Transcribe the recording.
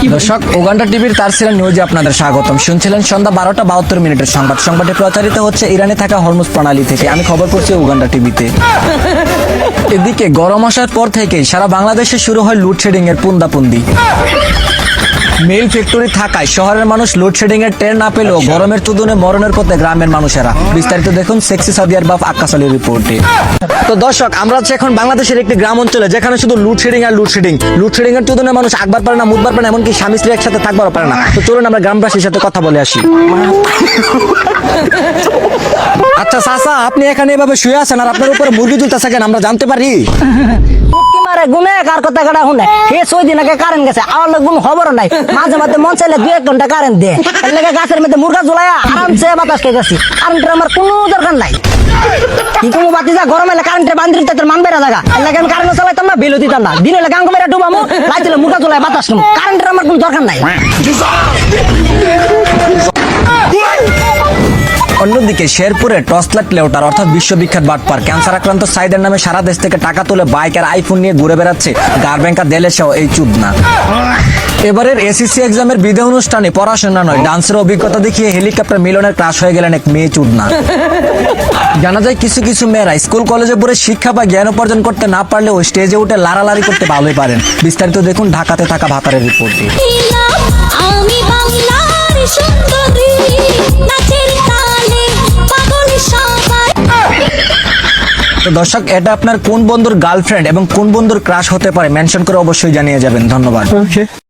দর্শক, উগান্ডা টিভির তারসিরা নিউজে আপনাদের স্বাগতম। শুনছিলেন সন্ধ্যা 12:72 সংবাদটি প্রচারিত হচ্ছে ইরানে থাকা হরমুজ প্রণালী থেকে। আমি খবর পড়ছি উগান্ডা টিভিতে। এদিকে গরম আসার পর থেকেই সারা বাংলাদেশে শুরু হয় লোডশেডিং এর পুন্দাপুন্দি। মিল ফ্যাক্টরি থাকায় শহরের মানুষ লোডশেডিং এর টের না পেলেও গরমের তুদনে মরণের পথে গ্রামের মানুষেরা। বিস্তারিত দেখুন সেক্সি সাদিয়ার বাপ আক্কাস আলীর রিপোর্টে। তো দর্শক, আমরা আছি এখন বাংলাদেশের একটি গ্রাম অঞ্চলে, যেখানে শুধু লোডশেডিং আর লোডশেডিং। লোডশেডিং এর তুদনে মানুষ আকবার পারে না, মুদবার পারে না, এমনকি স্বামী স্ত্রী একসাথে থাকবারও পারে না। তো চলুন আমরা গ্রামবাসীর সাথে কথা বলে আসি। আচ্ছা চাচা, আপনি এখানে এভাবে শুয়ে আছেন আর আপনার উপরে মুরগি ঝুলতেছে কেন, আমরা জানতে পারি? মারে গুনে কার কথা কাটা শুনে হে 6 দিন আগে কারেন্ট গেছে, আমার কোন খবর নাই। মাঝে মাঝে মন চাইলে 2-1 ঘন্টা কারেন্ট দে, এর লাগে গাছের মধ্যে মুরগা ঝুলাইয়া আরামসে বাতাস খেয়ে গেছি। কারেন্টের আমার কোনো দরকার নাই। কি কোনো বাতি যা গরম এলে কারেন্টের বান্দির তোর মান বেড়া জায়গা, এর লাগে আমি কারেন্ট চালাইতাম না, বিল দিতাম না। দিন হলে গাঙ্গ মেরা ডুবামু, রাত হলে মুরগা ঝুলাই বাতাস নেবো। কারেন্টের আমার কোনো দরকার নাই। অন্যদিকে শেরপুরে টসলাট লেউটার অর্থাৎ বিশ্ববিখ্যাত বাটপার ক্যান্সার আক্রান্ত সাইদের নামে সারা দেশ থেকে টাকা তুলে বাইক আর আইফোন নিয়ে ঘুরে বেড়াচ্ছে গার্বেঙ্কা দেলেসহ এই চুদনা। এবারের এসএসসি এক্সামের বিদায় অনুষ্ঠানে পড়াশোনা নয়, ডান্সের অভিজ্ঞতা দেখিয়ে হেলিকপ্টার মিলনের ক্রাশ হয়ে গেলেন এক মেয়ে চুদনা। জানা যায় কিছু কিছু মেয়েরা স্কুল কলেজে পড়ে শিক্ষা বা জ্ঞান উপার্জন করতে না পারলেও স্টেজে উঠে লাড়ালাড়ি করতে ভালোই পারেন। বিস্তারিত দেখুন ঢাকাতে থাকা ভাতারের রিপোর্টে। আমি বাংলার সুন্দরী নাচের তালে পাগল সবাই। তো দর্শক, এটা আপনার কোন বন্ধুর গার্লফ্রেন্ড এবং কোন বন্ধুর ক্রাশ হতে পারে মেনশন করে অবশ্যই জানিয়ে যাবেন। ধন্যবাদ।